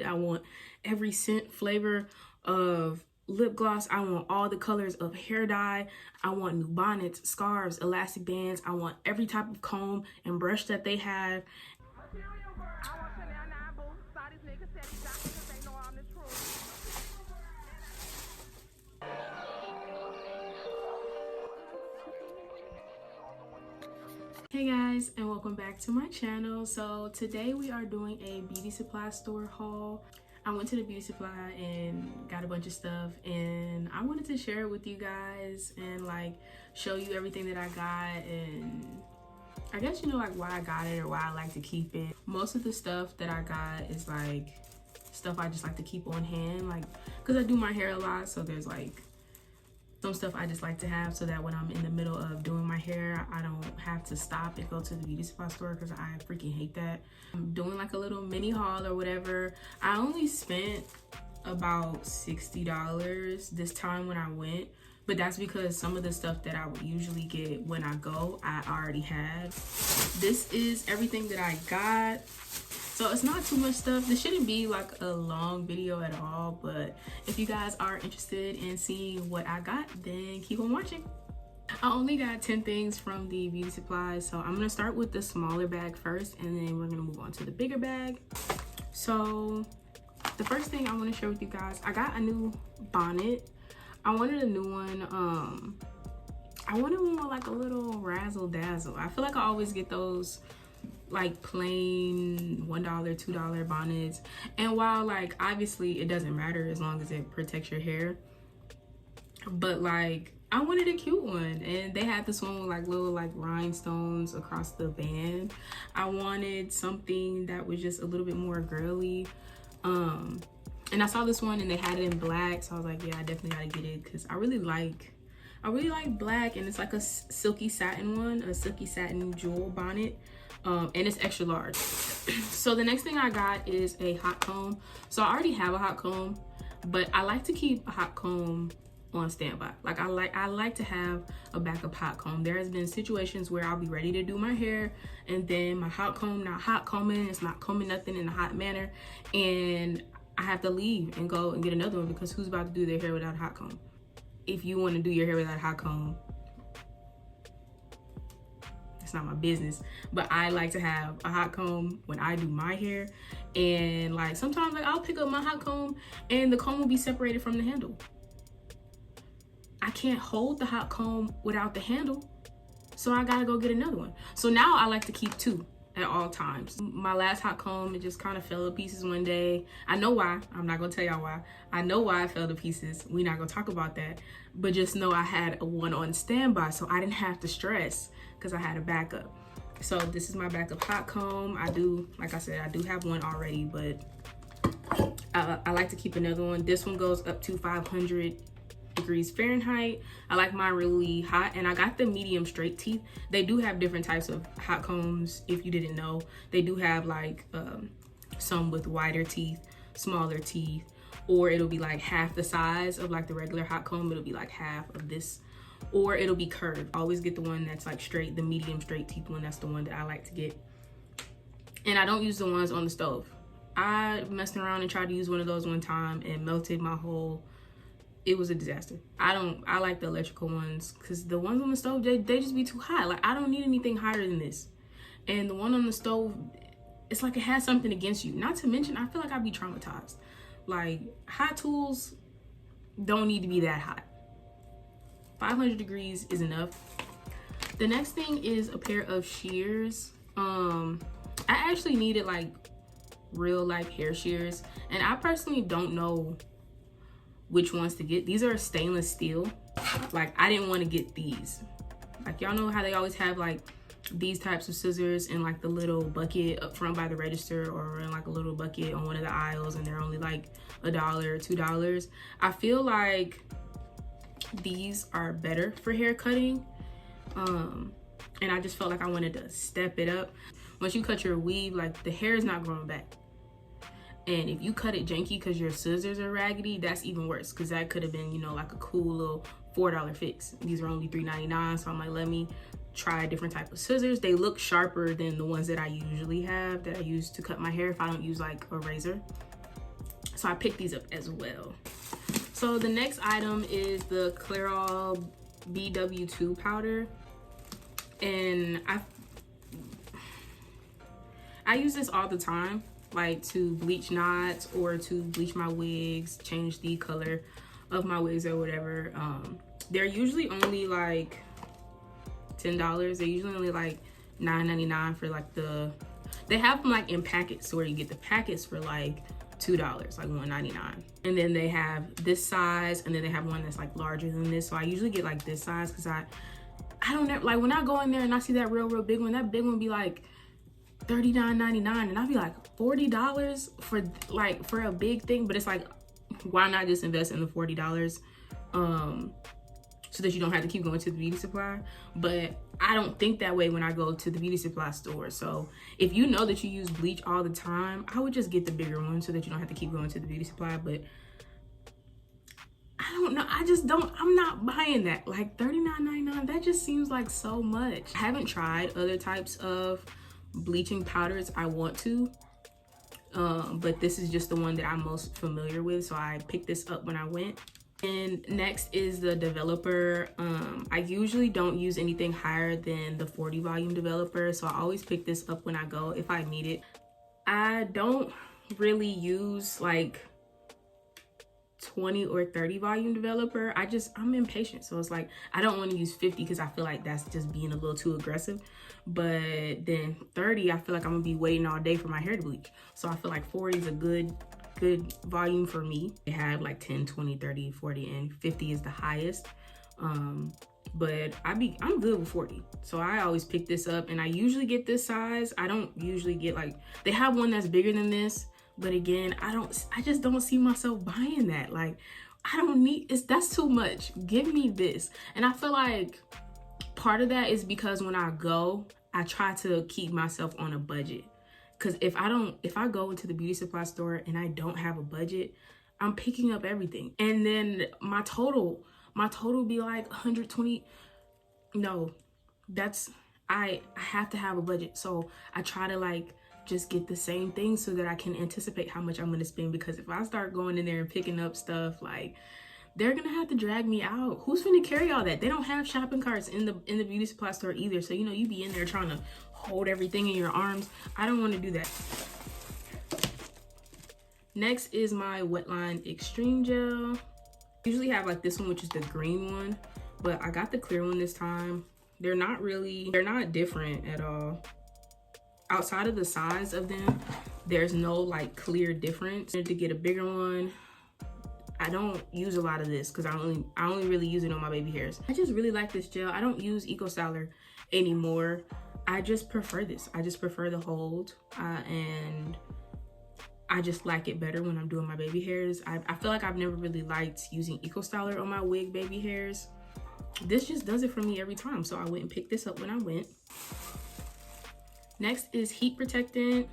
I want every scent flavor of lip gloss. I want all the colors of hair dye. I want new bonnets, scarves, elastic bands. I want every type of comb and brush that they have. Hey guys, and welcome back to my channel. So today we are doing a beauty supply store haul. I went to the beauty supply and got a bunch of stuff, and I wanted to share it with you guys and like show you everything that I got, and I guess you know like why I got it or why I like to keep it. Most of the stuff that I got is like stuff I just like to keep on hand, like because I do my hair a lot, so there's like some stuff I just like to have so that when I'm in the middle of doing my hair, I don't have to stop and go to the beauty supply store because I freaking hate that. I'm doing like a little mini haul or whatever. I only spent about $60 this time when I went, but that's because some of the stuff that I would usually get when I go, I already have. This is everything that I got. So it's not too much stuff. This shouldn't be like a long video at all, but if you guys are interested in seeing what I got, then keep on watching. I only got 10 things from the beauty supplies, so I'm gonna start with the smaller bag first, and then we're gonna move on to the bigger bag. So the first thing I want to share with you guys, I got a new bonnet. I wanted a new one. I wanted one with like a little razzle dazzle. I feel like I always get those like plain $1, $2 bonnets, and while like obviously it doesn't matter as long as it protects your hair, but like I wanted a cute one, and they had this one with like little like rhinestones across the band. I wanted something that was just a little bit more girly, and I saw this one and they had it in black, so I was like, yeah, I definitely gotta get it because I really like black, and it's like a silky satin one, a silky satin jewel bonnet. And it's extra large. So the next thing I got is a hot comb. So I already have a hot comb, but I like to keep a hot comb on standby. Like I like to have a backup hot comb. There has been situations where I'll be ready to do my hair, and then my hot comb not hot combing, it's not combing nothing in a hot manner, and I have to leave and go and get another one because who's about to do their hair without a hot comb? If you want to do your hair without a hot comb, it's not my business. But I like to have a hot comb when I do my hair, and like sometimes like I'll pick up my hot comb and the comb will be separated from the handle. I can't hold the hot comb without the handle, so I gotta go get another one. So now I like to keep two at all times. My last hot comb, it just kind of fell to pieces one day. I know why. I'm not gonna tell y'all why. I know why it fell to pieces. We're not gonna talk about that, but just know I had a one on standby, so I didn't have to stress because I had a backup. So this is my backup hot comb. I do, like I said, I do have one already, but I like to keep another one. This one goes up to 500 degrees Fahrenheit. I like mine really hot, and I got the medium straight teeth. They do have different types of hot combs, if you didn't know. They do have like some with wider teeth, smaller teeth, or it'll be like half the size of like the regular hot comb. It'll be like half of this, or it'll be curved. Always get the one that's like straight, the medium straight teeth one. That's the one that I like to get. And I don't use the ones on the stove. I messed around and tried to use one of those one time and melted my whole, it was a disaster. I like the electrical ones because the ones on the stove, they just be too hot. Like I don't need anything hotter than this. And the one on the stove, it's like it has something against you. Not to mention, I feel like I'd be traumatized. Like hot tools don't need to be that hot. 500 degrees is enough. The next thing is a pair of shears. I actually needed like real like hair shears, and I personally don't know which ones to get. These are stainless steel. Like I didn't want to get these. Like y'all know how they always have like these types of scissors in like the little bucket up front by the register, or in like a little bucket on one of the aisles, and they're only like $1 or $2. I feel like these are better for hair cutting, and I just felt like I wanted to step it up. Once you cut your weave, like the hair is not growing back, and if you cut it janky because your scissors are raggedy, that's even worse, because that could have been, you know, like a cool little $4 fix. These are only $3.99, so I'm like, let me try a different type of scissors. They look sharper than the ones that I usually have, that I use to cut my hair if I don't use like a razor. So I picked these up as well. So the next item is the Clairol Bw2 Powder. And I use this all the time, like to bleach knots or to bleach my wigs, change the color of my wigs or whatever. They're usually only like $10. They're usually only like $9.99 for like they have them like in packets, so where you get the packets for like $2, like $1.99. And then they have this size, and then they have one that's like larger than this. So I usually get like this size because I don't know, like when I go in there and I see that real big one, that big one be like $39.99, and I'd be like $40 for a big thing. But it's like, why not just invest in the $40 so that you don't have to keep going to the beauty supply? But I don't think that way when I go to the beauty supply store. So if you know that you use bleach all the time, I would just get the bigger one so that you don't have to keep going to the beauty supply. But I don't know, I'm not buying that. Like $39.99, that just seems like so much. I haven't tried other types of bleaching powders. I want to, but this is just the one that I'm most familiar with, so I picked this up when I went. And next is the developer. I usually don't use anything higher than the 40 volume developer, so I always pick this up when I go if I need it. I don't really use like 20 or 30 volume developer. I'm impatient, so it's like I don't want to use 50 because I feel like that's just being a little too aggressive. But then 30, I feel like I'm gonna be waiting all day for my hair to bleach, so I feel like 40 is a good volume for me. They have like 10, 20, 30, 40, and 50 is the highest. But I'm good with 40, so I always pick this up, and I usually get this size. I don't usually get like, they have one that's bigger than this, but again, I just don't see myself buying that. Like, I don't need, that's too much. Give me this. And I feel like part of that is because when I go, I try to keep myself on a budget. Because if I go into the beauty supply store and I don't have a budget, I'm picking up everything. And then my total be like 120. No, I have to have a budget. So I try to like just get the same thing so that I can anticipate how much I'm gonna spend. Because if I start going in there and picking up stuff, like, they're gonna have to drag me out. Who's gonna carry all that? They don't have shopping carts in the beauty supply store either. So, you know, you be in there trying to hold everything in your arms. I don't want to do that. Next is my Wetline Extreme Gel. I usually have like this one, which is the green one, but I got the clear one this time. They're not different at all. Outside of the size of them, there's no like clear difference. To get a bigger one, I don't use a lot of this because I only really use it on my baby hairs. I just really like this gel. I don't use Eco Styler anymore. I just prefer this. I just prefer the hold, and I just like it better when I'm doing my baby hairs. I feel like I've never really liked using Eco Styler on my wig baby hairs. This just does it for me every time, so I went and picked this up when I went. Next is Heat Protectant.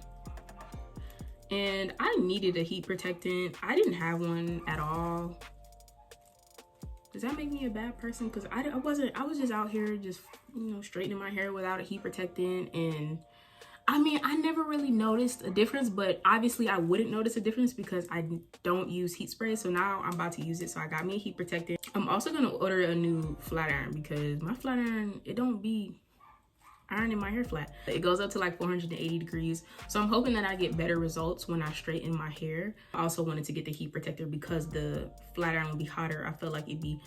And I needed a heat protectant. I didn't have one at all. Does that make me a bad person? Because I was just out here just, you know, straightening my hair without a heat protectant. And I mean, I never really noticed a difference, but obviously I wouldn't notice a difference because I don't use heat spray. So now I'm about to use it. So I got me a heat protectant. I'm also gonna order a new flat iron because my flat iron, it don't be ironing my hair flat. It goes up to like 480 degrees. So I'm hoping that I get better results when I straighten my hair. I also wanted to get the heat protector because the flat iron will be hotter. I feel like it'd be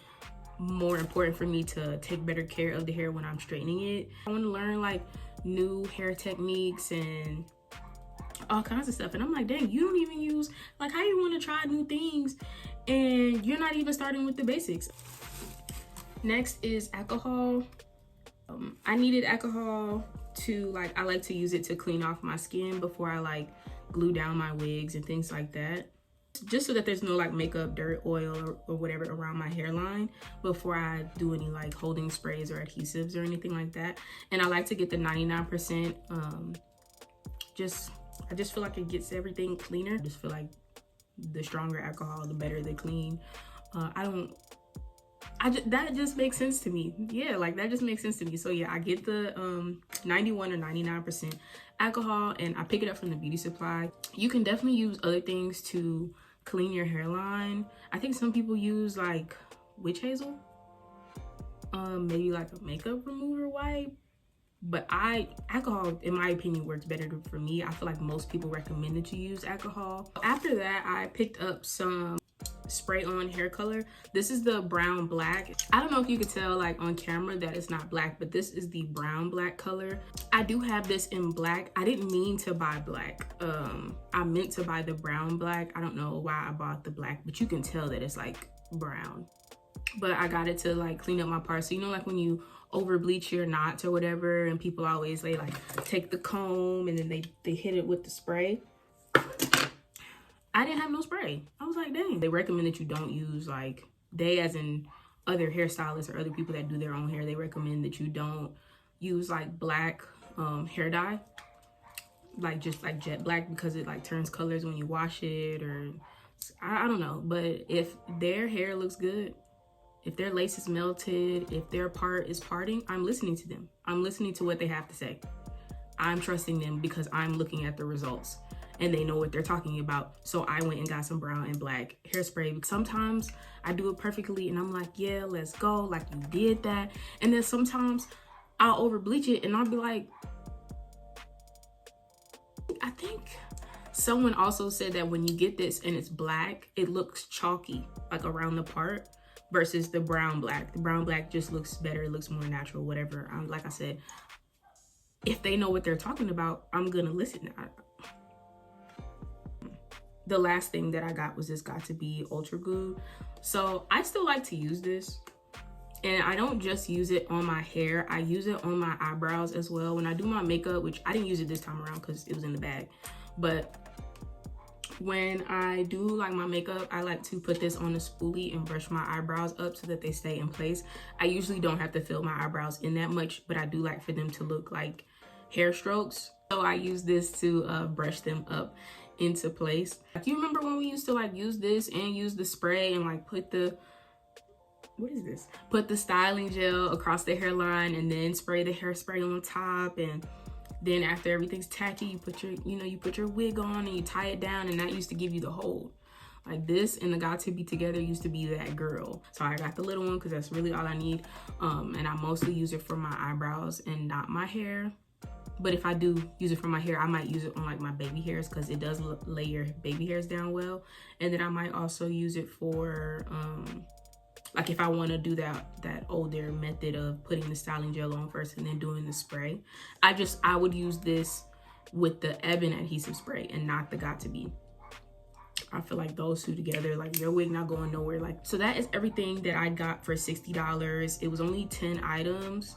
more important for me to take better care of the hair when I'm straightening it. I want to learn like new hair techniques and all kinds of stuff. And I'm like, dang, you don't even use, like, how you want to try new things and you're not even starting with the basics. Next is alcohol. I needed alcohol to, like, I like to use it to clean off my skin before I like glue down my wigs and things like that, just so that there's no like makeup, dirt, oil, or whatever around my hairline before I do any like holding sprays or adhesives or anything like that. And I like to get the 99%. I just feel like it gets everything cleaner. I just feel like the stronger alcohol, the better they clean. That just makes sense to me. Yeah, like that just makes sense to me. So yeah, I get the 91 or 99% alcohol and I pick it up from the beauty supply. You can definitely use other things to clean your hairline. I think some people use like witch hazel, maybe like a makeup remover wipe. But alcohol, in my opinion, works better for me. I feel like most people recommended to use alcohol. After that, I picked up some spray on hair color. This is the brown black. I don't know if you could tell like on camera that it's not black, but this is the brown black color. I do have this in black. I didn't mean to buy black. I meant to buy the brown black. I don't know why I bought the black, but you can tell that it's like brown. But I got it to like clean up my parts. So you know, like when you over bleach your knots or whatever, and people always they like take the comb and then they hit it with the spray. I didn't have no spray. I was like, dang. They recommend that you don't use like, they as in other hairstylists or other people that do their own hair, they recommend that you don't use like black hair dye, like just like jet black, because it like turns colors when you wash it, or I don't know. But if their hair looks good, if their lace is melted, if their part is parting, I'm listening to them. I'm listening to what they have to say. I'm trusting them because I'm looking at the results and they know what they're talking about. So I went and got some brown and black hairspray. Sometimes I do it perfectly and I'm like, yeah, let's go. Like, you did that. And then sometimes I'll over bleach it and I'll be like, I think someone also said that when you get this and it's black, it looks chalky, like around the part, versus the brown black. The brown black just looks better, it looks more natural, whatever. Like I said, if they know what they're talking about, I'm gonna listen. The last thing that I got was this Got2b Ultra Glue. So I still like to use this, and I don't just use it on my hair, I use it on my eyebrows as well. When I do my makeup, which I didn't use it this time around because it was in the bag, but when I do like my makeup, I like to put this on the spoolie and brush my eyebrows up so that they stay in place. I usually don't have to fill my eyebrows in that much, but I do like for them to look like hair strokes. So I use this to brush them up into place. Like, you remember when we used to like use this and use the spray and like put the, what is this? Put the styling gel across the hairline and then spray the hairspray on top, and then after everything's tacky, you put your, you put your wig on and you tie it down, and that used to give you the hold. Like, this and the Got2b together used to be that girl. So I got the little one because that's really all I need. And I mostly use it for my eyebrows and not my hair. But if I do use it for my hair, I might use it on like my baby hairs because it does lay your baby hairs down well. And then I might also use it for like if I want to do that older method of putting the styling gel on first and then doing the spray. I would use this with the Ebin adhesive spray and not the Got2b. I feel like those two together, like, your wig not going nowhere. Like, so that is everything that I got for $60. It was only 10 items.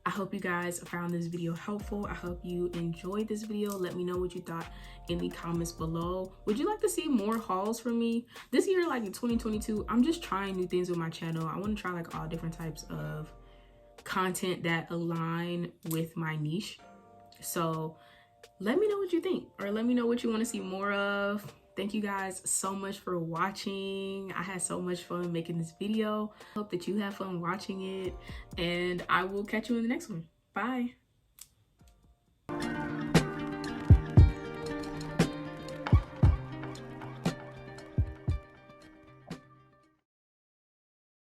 I hope you guys found this video helpful. I hope you enjoyed this video. Let me know what you thought in the comments below. Would you like to see more hauls from me? This year, like in 2022, I'm just trying new things with my channel. I want to try like all different types of content that align with my niche. So let me know what you think, or let me know what you want to see more of. Thank you guys so much for watching. I had so much fun making this video. Hope that you have fun watching it, and I will catch you in the next one. Bye.